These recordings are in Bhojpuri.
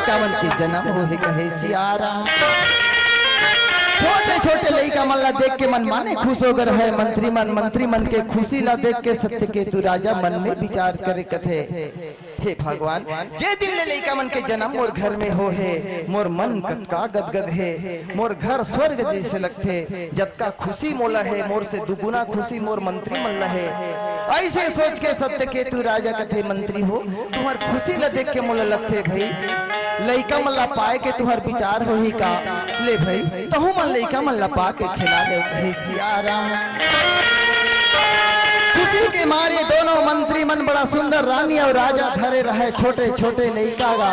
लइका मन के जन्म हो है कहे सियाराम। छोटे छोटे लइका मन ला देख के मन माने खुश हो गए है मंत्री मन के खुशी ला देख के सत्य के तू राजा मन में विचार करे कथे हे भगवान जे दिन ले लइका मन के जन्म मोर घर में हो है मोर मन का गदगद है मोर घर स्वर्ग जैसे लगथे जब का खुशी मोला है मोर से दुगुना खुशी मोर मंत्री मन ला है। ऐसे सोच के सत्य के तू राजा कथे मंत्री हो तुम्हार खुशी ला देख के मोला लगथे भाई लइका मन ला पाए के तुहर विचार हो ही का ले भाई तहु मन लइका मन ला पा के खिला दे कहे सियाराम। खुशी के मारे दोनों मंत्री मन बड़ा सुंदर रानी और राजा धरे रहे छोटे छोटे लइका गा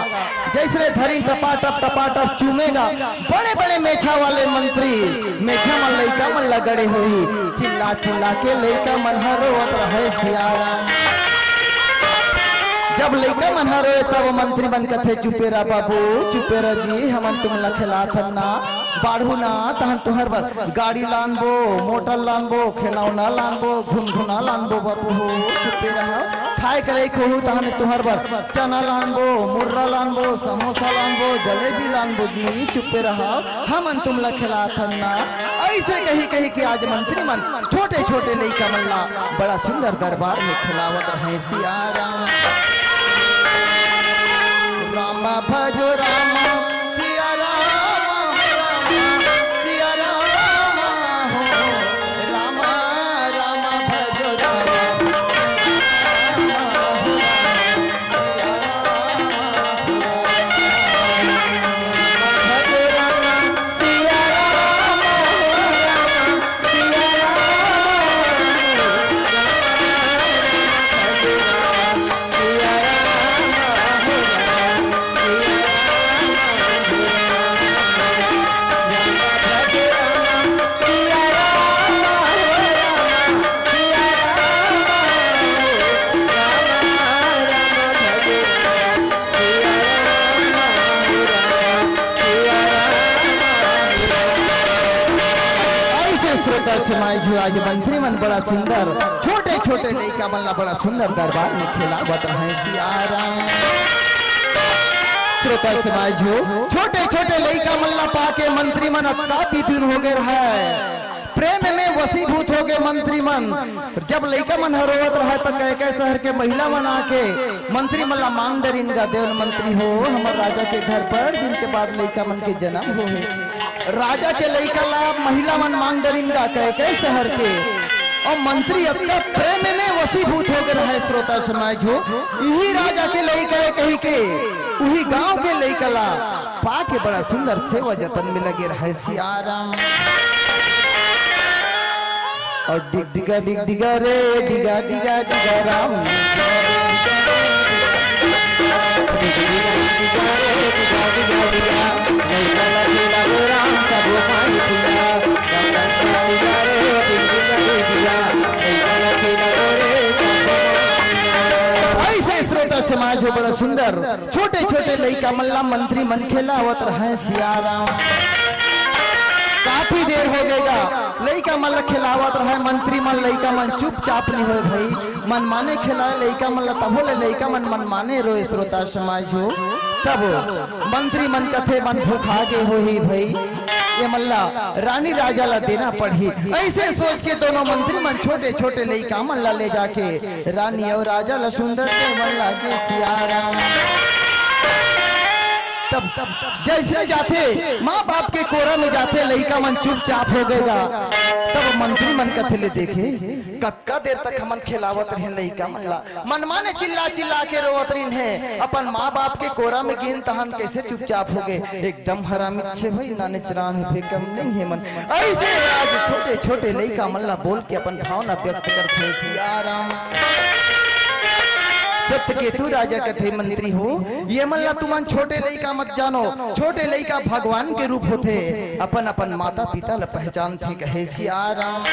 जैसे धरी टपाटप चूमेगा बड़े बड़े मेछा वाले मंत्री मेछा मन लइका मन लगड़े हुई चिल्ला चिल्ला के लइका मन रोवत रहे सियाराम। जब लइका मन रोए तब मंत्री मन कथे चुपेरा बाबू चुपेरा जी हमन तुम ला खिलाथन ना बाढ़ू ना तहन तुहर बर गाड़ी लानबो मोटर लानबो खिलौना लानबो घुनघुना लानबो बाबू हो चुपेरा खाए करे खोहू तहन तुहर बर चना लानबो मुर्रा लानबो समोसा लानबो जलेबी लानबो जी चुपेरा हमन तुम ला खिलाथन ना। ऐसे कही कही के आज मंत्री मन छोटे छोटे लइका मन ला बड़ा सुंदर दरबार में खिलावत है सियाराम। रामा भजो रामा सिया रामा सिया रामा हो रामा रामा भजो रामा भजो रामा सिया रामा सिया समाज हो आज मंत्री मन बड़ा सुंदर छोटे छोटे लइका मन ला बड़ा सुंदर दरबार में खिलावत रहे सियाराम। श्रोता समाज हो छोटे छोटे लइका मन ला पाके मंत्री मन काफी दिन हो गए है प्रेम में वसीभूत हो गए मंत्री मन। जब लइका मन रोवत रहे तो कह शहर के महिला मन आके मंत्री मन ला मांग डरिनगा देवन मंत्री हो हमार राजा के घर पर दिन के बाद लइका मन के जन्म हो है राजा के लइका ला महिला मन मांग डरिनगा कह शहर के और मंत्री अपना प्रेम में वसीभूत हो गए है। श्रोता समाज हो यही राजा के लइका कही के वही गांव के लइका ला पा के बड़ा सुंदर सेवा जतन में लगे रहे सियाराम। और डिग डिगा रे डिगा डिगा डिगा राम ऐसे श्रोता समाज हो बड़ा सुंदर छोटे छोटे लइका मल्ला मंत्री मन खेलावत रहे सियाराम। काफी देर हो गएगा लइका मन खिलावत रहे मंत्री मन लइका मन चुपचाप नहीं हो भाई मन माने खिलाए लइका मन तबो ले लइका मन माने रोए। श्रोता समाज हो तब मंत्री मन कथे मन भूखा के हो ही भाई ये मल्ला रानी राजा ला देना पड़ी। ऐसे सोच के दोनों मंत्री मन छोटे छोटे लइका मन ला ले जाके रानी और राजा ला सुंदर के मल्ला के सियाराम। तब जैसे जाते माँ बाप के कोरा में जाते लइका मन चुपचाप हो गएगा। तब मंत्री मन कथे ले देखे कक्का देर तक हमन खिलावत रहे लइका मन ला मन माने चिल्ला चिल्ला के रोवत रहे अपन माँ बाप के कोरा में गिन तहन कैसे चुपचाप हो गए एकदम हरामी छे भाई नाने चरान है कम नहीं है मन। ऐसे आज छोटे छोटे लइका मन ला बोल के अपन भावना व्यक्त करते सियाराम। सत्य के तू राजा कथे मंत्री हो ये मल्ला तुमन छोटे लइका मत जानो छोटे लइका भगवान के रूप होते अपन अपन माता पिता ला पहचान थे कहे सियाराम।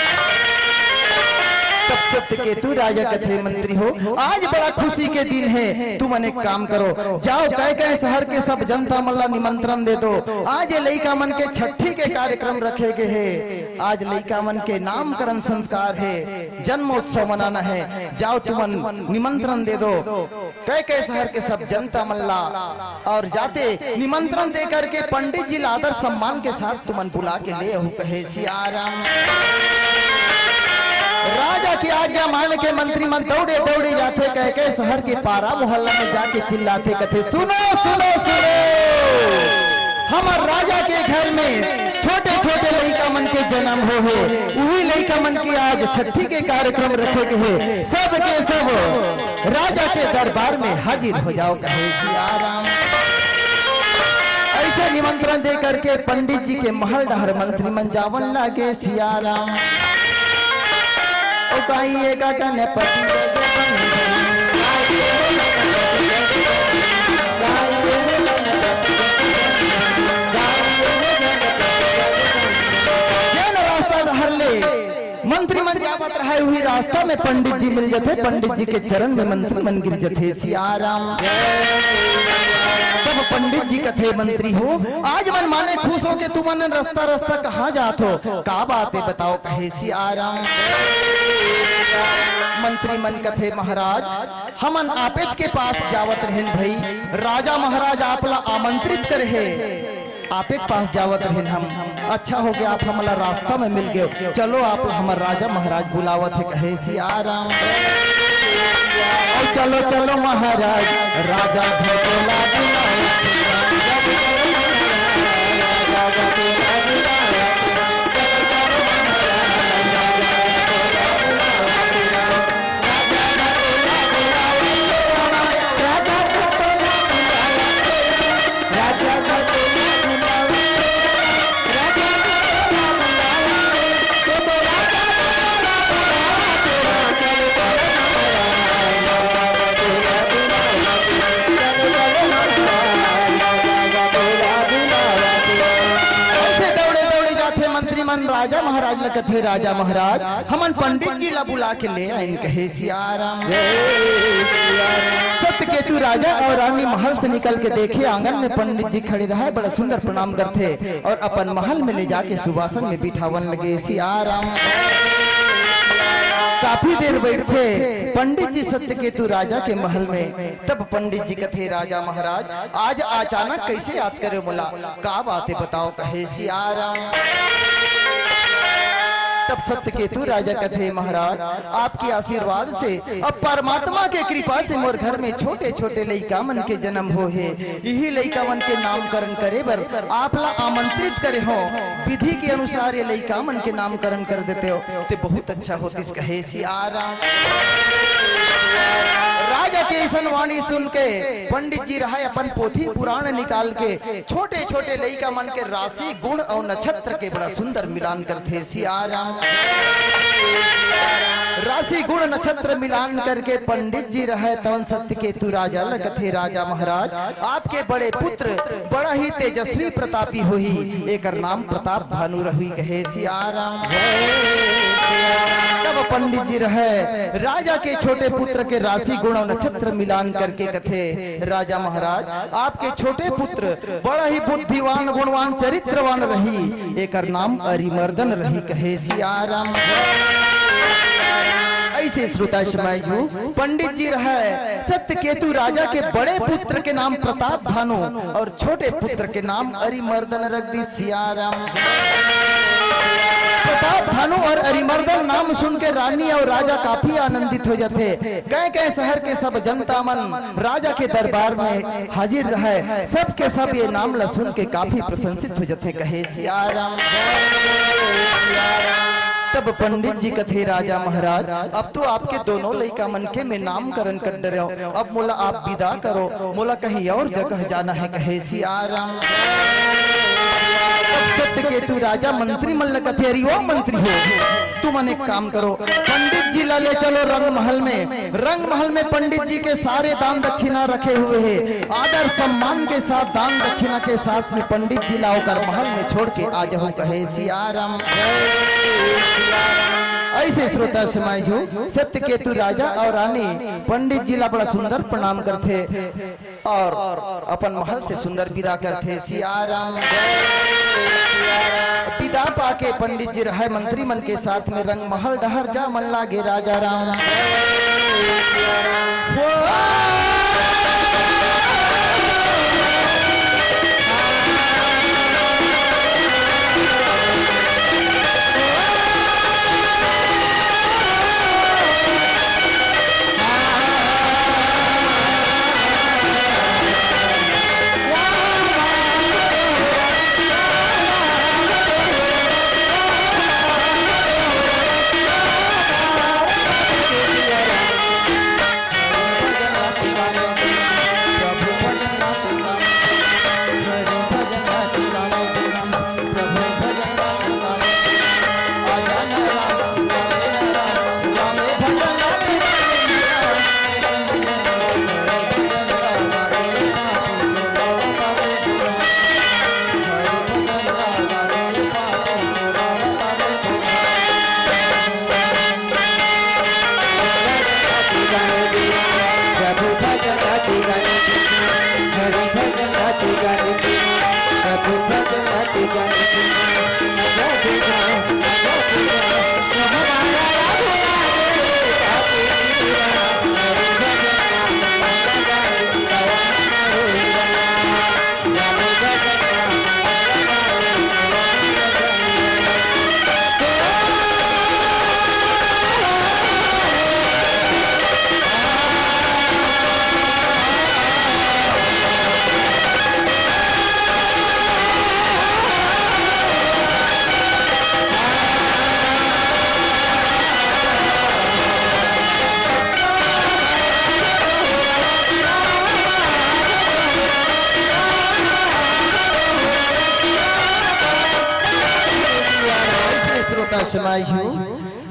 तब सत्यकेतु राजा कथे मंत्री हो, आज बड़ा खुशी के दिन है। तुम अनेक काम करो, जाओ कह शहर के सब जनता मल्ला निमंत्रण दे दो। आज लइका मन के छठी के कार्यक्रम रखे गए है। आज लइका मन के नामकरण संस्कार है, जन्मोत्सव मनाना है। जाओ तुम निमंत्रण दे दो कह शहर के सब जनता मल्ला, और जाते निमंत्रण दे करके पंडित जी आदर सम्मान के साथ तुमन बुला के ले हो कहे सियाराम। राजा की आज्ञा मान के मंत्री मन दौड़े दौड़े जाते कह शहर के पारा मोहल्ला में जाके चिल्लाते कथे सुनो सुनो सुनो, हमार राजा के घर में छोटे छोटे लइका मन के जन्म हो है। वही लइका मन की आज छठी के कार्यक्रम रखे गए। सब के सब राजा के दरबार में हाजिर हो जाओ कहे सियाराम। ऐसे निमंत्रण दे करके पंडित जी के महल डहर मंत्री मन जावन लागे सियाराम। मंत्री मन जावत रहे हुई रास्ता में पंडित जी मिल जाते, पंडित जी के चरण में मंत्री मन गिर जाते सियाराम। तब पंडित जी कथे मंत्री हो, आज मन माने खुश हो के तुम मन रास्ता रास्ता कहाँ जात हो, का बात है बताओ कहे सियाराम। मंत्री मन कथे महाराज हमन आपेच के पास जावत रहेन भाई, राजा महाराज आपला आमंत्रित करे है, आपे के पास जावत रहेन हम। अच्छा हो गया आप हमारा रास्ता में मिल गए, चलो आप हमार राजा महाराज बुलावत है कहे सियाराम। चलो चलो महाराज राजा भोला राजा महाराज कथे राजा महाराज हमन पंडित जी ला बुला के ले आइन कहे सियाराम। सत्यकेतु राजा और रानी महल से निकल के देखे आंगन में पंडित जी खड़े रहे, बड़ा सुंदर प्रणाम करते और अपन महल में ले जाके सुवासन में बिठावन लगे सियाराम। काफी देर बैठे पंडित जी सत्यकेतु राजा के महल में। तब पंडित जी कथे राजा महाराज आज अचानक कैसे याद करे बोला, का बातें बताओ कहे सियाराम। तब सत्यकेतु राजा कथे महाराज आपके आशीर्वाद से अब परमात्मा के कृपा से मोर घर में छोटे छोटे लइका मन के जन्म हो है। यही लइका मन के नामकरण करे बर आपला आमंत्रित करे हो, विधि के अनुसार ये लइका मन के नामकरण कर देते हो ते बहुत अच्छा होतिस कहे सियाराम। राजा के ऐसन वाणी सुन के पंडित जी रहा अपन पोथी पुराण निकाल के छोटे छोटे लइका मन के राशि गुण और नक्षत्र के बड़ा सुंदर मिलान करते सियाराम। राशि गुण नक्षत्र मिलान करके पंडित जी रहे तवन सत्यकेतु राजा लगथे राजा महाराज आपके बड़े पुत्र बड़ा ही तेजस्वी प्रतापी हुई, एक नाम प्रताप भानु रही कहे सियाराम। तब पंडित जी रहे राजा के छोटे पुत्र के राशि गुण और नक्षत्र मिलान करके कथे राजा महाराज आपके छोटे पुत्र बड़ा ही बुद्धिवान गुणवान चरित्रवान रही, एक नाम अरिमर्दन रही कहे सियाराम। ऐसे श्रोता समाजू पंडित जी रहे सत्यकेतु राजा के बड़े पुत्र के नाम प्रताप भानु और छोटे पुत्र के नाम अरिमर्दन रख दी सियाराम। प्रताप भानु और अरिमर्दन नाम सुन के रानी और राजा काफी आनंदित हो जाते। कह शहर के सब जनता मन राजा के दरबार में हाजिर रहे, सब के सब ये नाम ला सुन के काफी प्रशंसित हो जाते कहे सियाराम। तब पंडित जी कथे राजा महाराज अब तो आपके दोनों लइका मन के में नामकरण कर दे रहे हो, अब मोला आप विदा करो, मोला कहीं और जगह जाना है कहे सियाराम। सत्यकेतु राजा मंत्री मन कथे अरे मंत्री हो तुम अनेक काम करो, पंडित जी ला ले चलो रंग महल में। रंग महल में पंडित जी के सारे दान दक्षिणा रखे हुए हैं, आदर सम्मान के साथ दान दक्षिणा के साथ में पंडित जी लाओ कर महल में छोड़ के आ जाओ कहे सियाराम। ऐसे श्रोता समाज हो सत्य केतु राजा और रानी पंडित जी ला बड़ा सुंदर प्रणाम करते और अपन महल से सुंदर विदा करते। सियाराम विदा पाके पंडित जी रहे मंत्री मन के साथ में रंग महल डहर जा मन लागे राजा राम।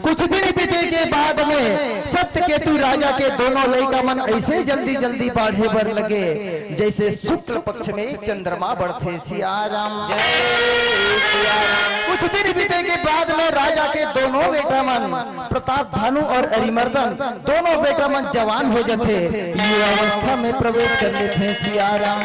कुछ दिन बीते के बाद में सत्य केतु राजा के दोनों लड़का मन ऐसे जल्दी जल्दी बढ़े बर लगे जैसे शुक्ल पक्ष में चंद्रमा बढ़ते। सियाराम कुछ दिन बीते के बाद में राजा के दोनों बेटा मन प्रताप भानु और अरिमर्दन दोनों बेटा मन जवान हो जाते, युवावस्था में प्रवेश कर लेते। सियाराम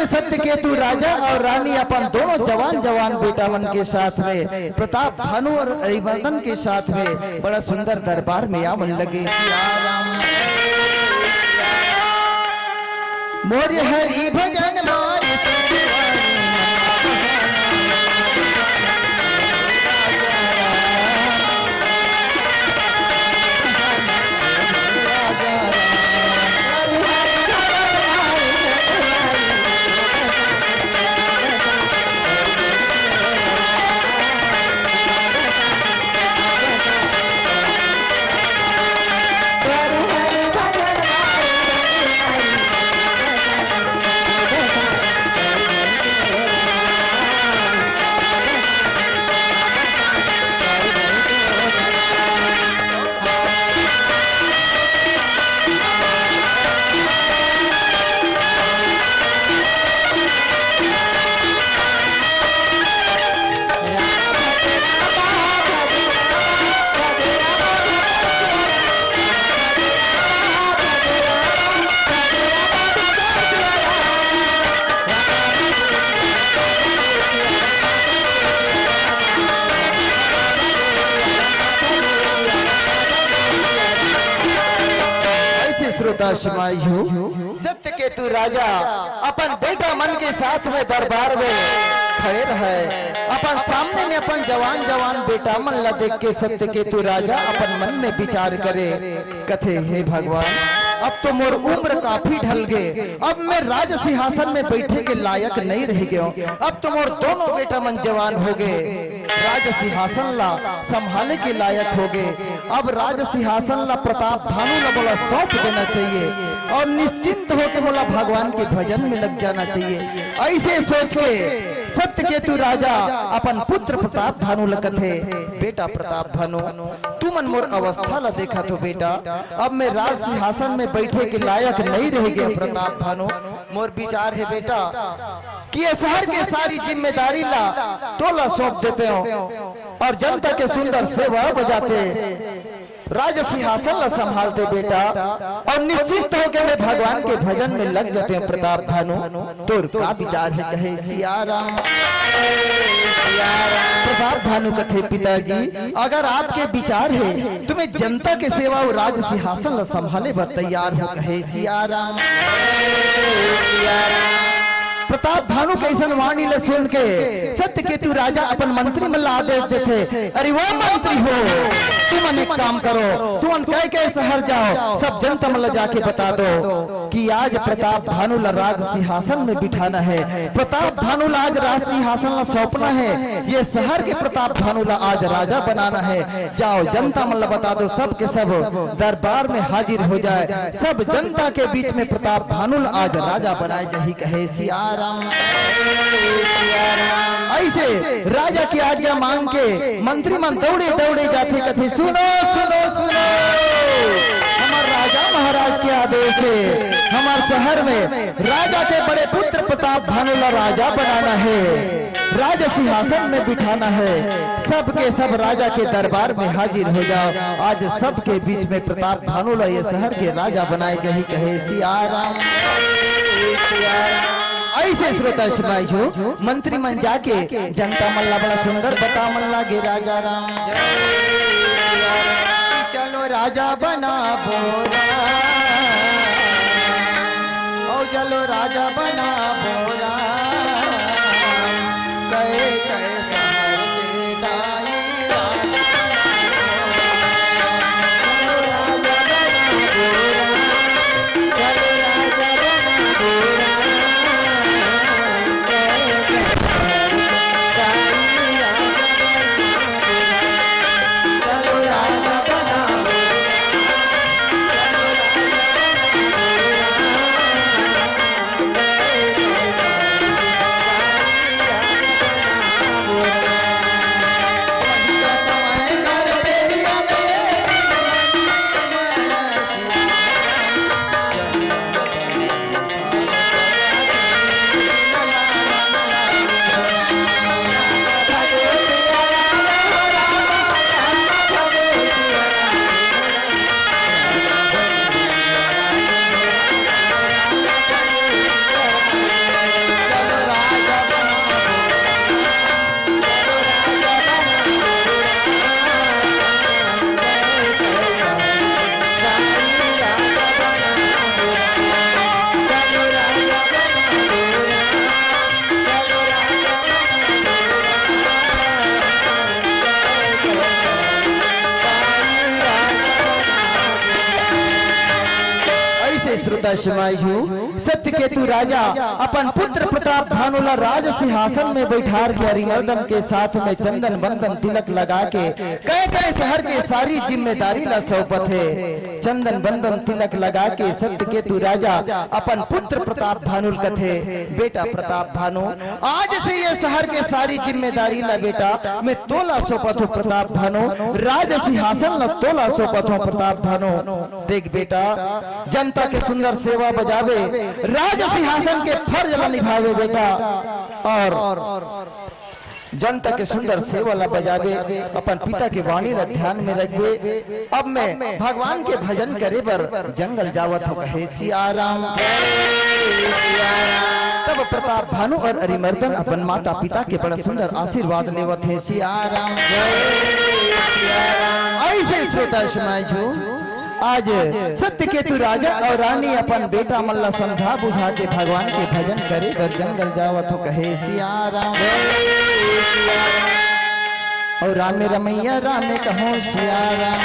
सत्य केतु राजा और रानी अपन दोनों जवान बेटा मन के साथ में प्रताप भानु और अरिमर्दन के साथ में बड़ा सुंदर दरबार में आवन लगे। मोर हरि भजन सत्य केतु राजा अपन बेटा मन के साथ में दरबार में खड़े रहे। अपन सामने में अपन जवान बेटा मन ला देख के सत्य केतु राजा अपन मन में विचार करे, कथे हे भगवान अब तो मोर उम्र काफी ढल गए, अब मैं राज सिंहासन में बैठे के लायक नहीं रह गया। अब तो मोर दोनों बेटा मन जवान हो गए, राज सिंहासन ला संभाले के लायक हो गए। अब राज सिंहासन ला प्रताप भानु ला बोला सौंप देना चाहिए और निश्चिंत होके बोला भगवान के भजन में लग जाना चाहिए। ऐसे सोच के सत्य केतु राजा अपन पुत्र प्रताप भानु लगत है, बेटा प्रताप भानु तू मन मोर अवस्था ला देखा तो बेटा अब मैं राज सिंहासन में बैठे के लायक नहीं रह गया। प्रताप भानु मोर विचार है बेटा कि ये शहर के सारी जिम्मेदारी ला तोला सौंप देते हो और जनता के सुंदर सेवा बजाते राज सिंहासन ला संभालते बेटा और निश्चित हो के मैं भगवान के भजन में लग जाते हैं। प्रताप भानु तोर का विचार है कहे सियाराम। प्रताप भानु कथे पिताजी अगर आपके विचार है तुम्हें जनता के सेवा और राज सिंहासन ला संभाले बर तैयार हो कहे सियाराम। प्रताप भानु कैसन वाणी ले सुन के सत्य केतु राजा अपन मंत्री मल्ला आदेश देते अरे वो मंत्री हो तुम एक काम करो तुम कह के शहर जाओ सब जनता मल्ला जाके बता दो कि आज प्रताप भानु ला राज सिंहासन में बिठाना है। प्रताप भानु ला आज राज सिंहासन ला सौंपना है। ये शहर के प्रताप भानु ला आज राजा बनाना है। जाओ जनता मल्ला बता दो सब के सब दरबार में हाजिर हो जाए। सब जनता के बीच में प्रताप भानु ला आज राजा बनाए जही कहे सियाराम। ऐसे राजा की आज्ञा मांग के मंत्री मन दौड़े दौड़े जाते कथे सुनो सुनो सुनो हमारे राजा महाराज के आदेश है हमारे शहर में राजा के बड़े पुत्र प्रताप भानु ला राजा बनाना है। राज सिंहासन में बिठाना है। सबके सब राजा के दरबार में हाजिर हो जाओ। आज सबके बीच में प्रताप भानु ला ये शहर के राजा बनाए जही कहे सियाराम। ऐसे श्रोता समाज हो मंत्री मन जाके जनता मल्ला बड़ा सुंदर बता मल्ला गे राजा राम चलो राजा बना बोरा ओ चलो राजा बना बोरा कहे कहे शहर के दाई सत्य केतु राजा अपन पुत्र प्रताप भानु ला राज सिंहासन में बैठार के अरिमर्दन के साथ में चंदन बंदन तिलक लगा के कई कई शहर के सारी जिम्मेदारी ला सौंपत है। चंदन बंदन तिलक लगा के सत्य केतु राजा अपन पुत्र प्रताप भानु कथे बेटा प्रताप भानु आज से ये शहर के सारी जिम्मेदारी ला बेटा मैं तोला सौंपत हूँ प्रताप भानु राज सिंहासन ला तोला सौंपत हूँ प्रताप भानु। देख बेटा जनता के सुंदर सेवा बजावे राज सिंहासन के फर्ज ला निभावे बेटा और जनता के सुंदर सेवा ला बजावे अपन पिता के वाणी ला ध्यान में रखबे। अब मैं भगवान के भजन करे बर जंगल जावत हो कहे सियाराम। तब प्रताप भानु और अरिमर्दन अपन माता पिता के बड़ा सुंदर आशीर्वाद लेवत है सियाराम। ऐसे श्रोता समाज आज सत्य केतु राजा और रानी अपन बेटा मल्ला समझा बुझा के भगवान के भजन करे कर जंगल जावत हो कहे सियाराम। और रामे रमैया रामे कहो सियाराम।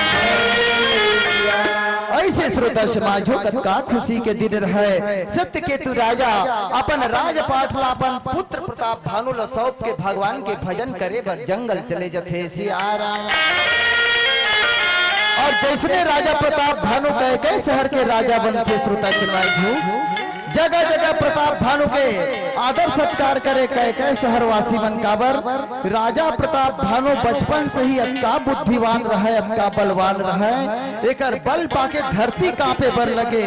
ऐसे श्रोता समाज हो का खुशी के दिन रहे सत्य केतु राजा अपन राजपाट ला अपन पुत्र प्रताप भानु ला सौंप के भगवान के भजन करे बर जंगल चले जथे सियाराम। और जैसे राजा प्रताप भानु कह के शहर के राजा बनते श्रोता समाज जगह जगह प्रताप भानु के आदर सत्कार करे कह के शहरवासी बन काबर राजा प्रताप भानु बचपन से ही अक्का बुद्धिवान रहे अक्का बलवान रहे एकर बल पाके धरती कांपे बर लगे।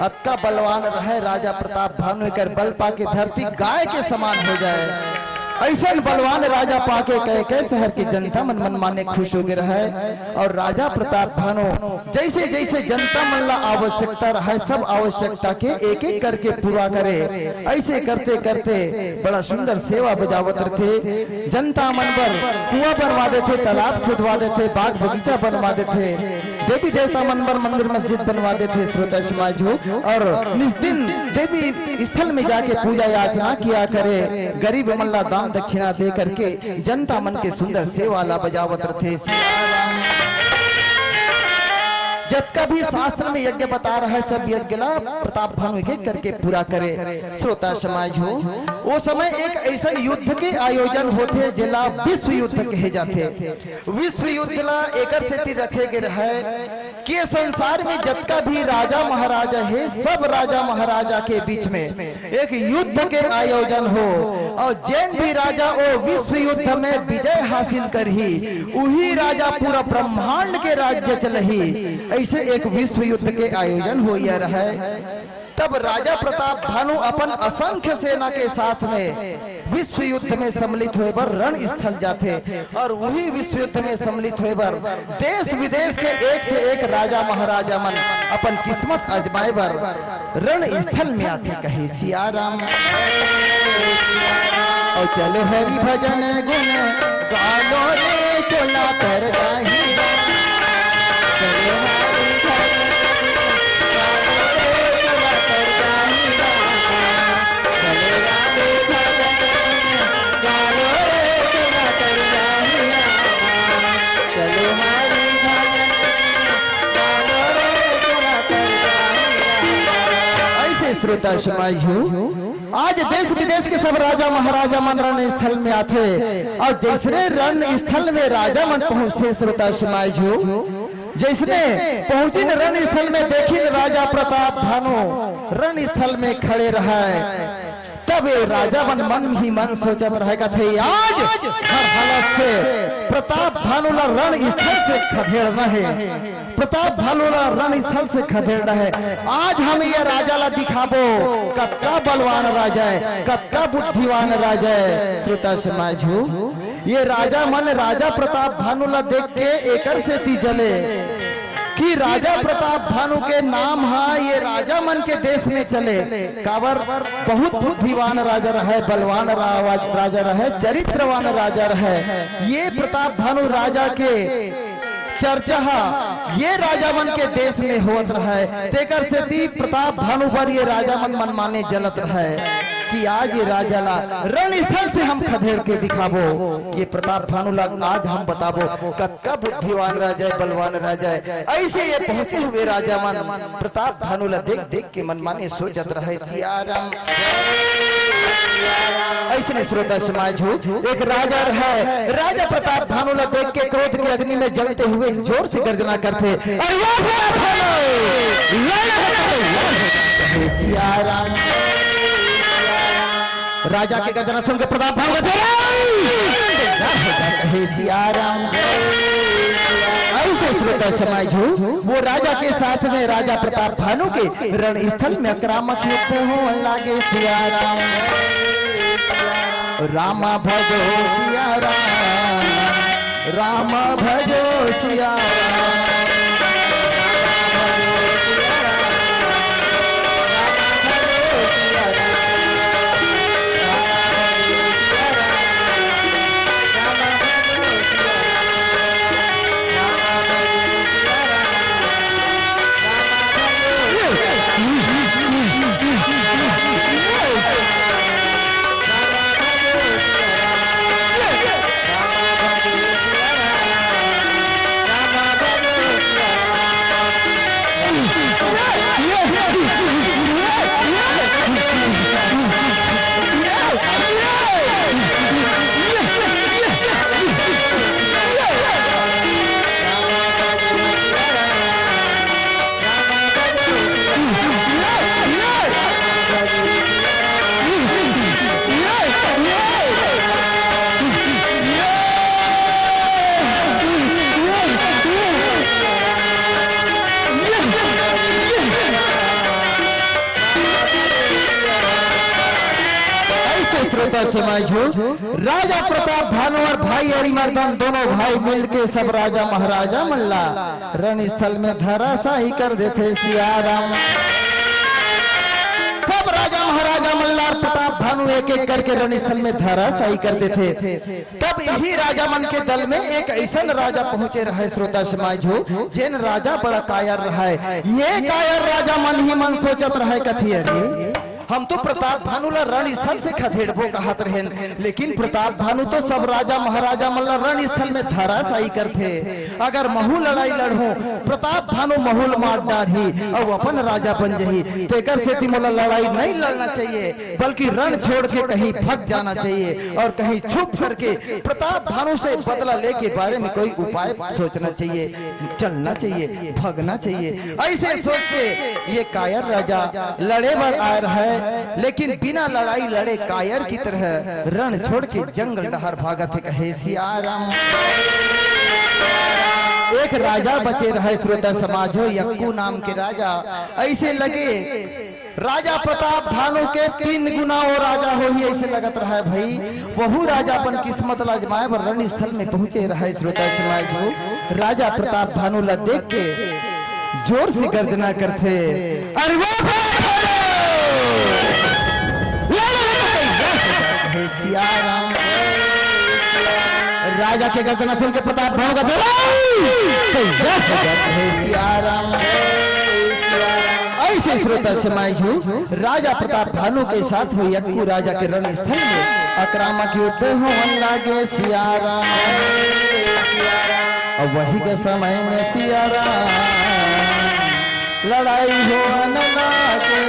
अतका बलवान रहे राजा प्रताप भानु कर बल पाके धरती गाय के समान हो जाए। ऐसा बलवान राजा पाके कह शहर की जनता मन मन माने खुश हो गए रहे। और राजा प्रताप भानु जैसे जैसे जनता मन ला आवश्यकता रहे सब आवश्यकता के एक एक करके पूरा करे। ऐसे करते करते बड़ा सुंदर सेवा बजावत थे। जनता मन पर कुआं बनवा देते, तालाब खुदवा देते, बाग बगीचा बनवा देते, देवी देवता मन पर मंदिर मस्जिद बनवा देते श्रोता समाज हो। और निस्दिन देवी स्थल में जाके पूजा याचना किया करे, गरीब मन ला दान दक्षिणा दे करके जनता मन के सुंदर सेवा ला बजावत थे। जब का भी शास्त्र में यज्ञ बता रहा है सब यज्ञ ला प्रताप भानु एक करके पूरा करे। श्रोता समाज हो वो समय एक ऐसा युद्ध के आयोजन होते जिला विश्व युद्ध कहे जाते। विश्व युद्ध ला एकर से रखे गए है कि संसार में जितना भी राजा महाराजा है सब राजा महाराजा के बीच में एक युद्ध के आयोजन हो और जैन भी राजा वो विश्व युद्ध में विजय हासिल कर ही वही राजा पूरा ब्रह्मांड के राज्य चलही। ऐसे एक विश्व युद्ध के आयोजन हो रहा है। तब राजा प्रताप भानु अपन असंख्य सेना के साथ में विश्व युद्ध में सम्मिलित हुए पर रण स्थल जाते और वही विश्व युद्ध में सम्मिलित हुए पर देश विदेश के एक से एक राजा महाराजा मन अपन किस्मत आजमाए पर रण स्थल में आते कहे सिया राम। और चलो हरि भजन गुण गालो रे चला तर जाही। श्रोता समाज हो आज देश विदेश के सब राजा महाराजा मन रण स्थल में आते और जैसे रण स्थल में राजा मन पहुंचते श्रोता समाज हो जैसे पहुंची रण स्थल में देखी राजा प्रताप भानु रण स्थल में खड़े रहा। तब राजा मन ही मन सोचत रहेगा थे आज हर हालत से प्रताप भानु ला रण स्थल से खदेड़ना है, प्रताप भानु ला रण स्थल से खदेड़ना है। आज हम ये राजा ला दिखाबो कत्का बलवान राजा है, कत्का बुद्धिवान राजा है। श्रोता समाज हो ये राजा मन राजा प्रताप भानु ला देख के एकर से ती जले कि राजा प्रताप भानु के नाम हा ये राजा मन के देश में चले। काबर बहुत बुद्धिवान राजा रहे, बलवान राजा रहे, चरित्रवान राजा रहे। ये प्रताप भानु राजा के चर्चा ये राजा मन के देश में होत रहे। तेकर से ती प्रताप भानु पर ये राजा मन माने जलत रहे कि आज ये राजा ला रण स्थल से हम खदेड़ के दिखाबो। ये प्रताप भानु ला आज हम बताबो कत्का बुद्धिवान राजा है, बलवान राजा है। ऐसे ये पहुंचे हुए राजा मन प्रताप भानु ला देख देख के मन माने सोचत रहे सिया राम। ऐसे श्रोता समाज हो एक राजा है, राजा प्रताप भानु ला देख के क्रोध की अग्नि में जलते हुए जोर से गर्जना करते सिया राम। राजा के गर्जना सुन के प्रताप भानु कहे सिया राम। ऐसे श्रोता समाज हो वो राजा के साथ में राजा प्रताप भानु के रण स्थल में आक्रामक होते हो लागे सिया राम। रामा भजो सिया राम, रामा भजो सिया राम। श्रोता समाज हो, राजा प्रताप भानु और भाई अरिमर्दन दोनों भाई मिलके सब राजा महाराजा मल्ला रणस्थल में धराशाही कर देते सियाराम। सब राजा महाराजा मल्लार प्रताप भानु एक एक करके रणस्थल में धराशाही कर देते। तब यही राजा मन के दल में एक ऐसा राजा पहुंचे रहे श्रोता समाज हो, जिन राजा बड़ा कायर रहा है। ये कायर राजा मन ही मन सोचत रहे कथी अरे हम तो प्रताप भानु ला रणस्थल से खदेड़बो कहत रहे, लेकिन प्रताप भानु तो सब राजा महाराजा मल्ला रणस्थल में धराशाही करते। अगर महू लड़ाई लड़ू प्रताप भानु महूल मार डाढ़ी और अपन राजा बन जही, तेकर से मोला लड़ाई नहीं लड़ना चाहिए बल्कि रण छोड़ के कहीं भग जाना चाहिए और कहीं छुप करके प्रताप भानु से बदला लेके बारे में कोई उपाय सोचना चाहिए, चलना चाहिए, भगना चाहिए। ऐसे सोच के ये कायर राजा लड़े पर आ रहा है, लेकिन बिना लड़ाई लड़े कायर की तरह रण छोड़ के जंगल डहर भागत है कहे सियाराम। एक राजा बचे रहे श्रोता समाज हो, यक्कू नाम के राजा। ऐसे लगे राजा प्रताप भानु के 3 गुना वो राजा हो ही ऐसे लगत रहा है भाई। वहू राजा अपन किस्मत लाजमाए पर रणस्थल में पहुंचे रहे श्रोता समाज हो। राजा प्रताप भानु ला देख के जोर से गर्जना करते, अरे वो सियाराम। राजा के गर्जना सुन के प्रताप भानु का सियाराम। ऐसे श्रोता समाज हो, राजा प्रताप भानु के साथ हुई यक्कू राजा के रणस्थल में आक्रामक युद्ध होने लगे सियाराम। और वही के समय में सियाराम लड़ाई होने लगे।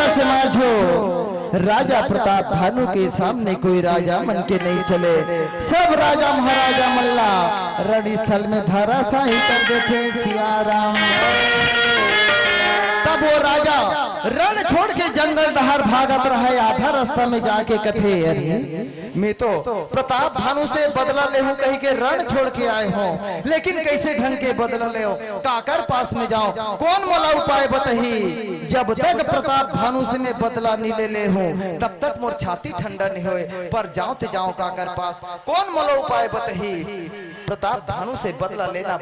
समाज हो, राजा प्रताप भानु के सामने कोई राजा मन के नहीं चले। सब राजा महाराजा मल्ला रणस्थल में धराशाही कर देते सियाराम। तब वो राजा रण छोड़ के जंगल डहर भागत रहे। आधा रास्ता में जाके कथे अरे मैं तो प्रताप भानु से बदला ले हूं, कहीं के रण छोड़ के आए हो, लेकिन कैसे ढंग के बदला ले हो, काकर पास में जाऊं, कौन मोला उपाय बताही। जब तक प्रताप भानु से मैं बदला नहीं ले हूं तब तक मोर छाती ठंडा नहीं होए, पर जाऊं ते जाऊं काकर पास, कौन मोला उपाय बताही। प्रताप भानु से बदला लेना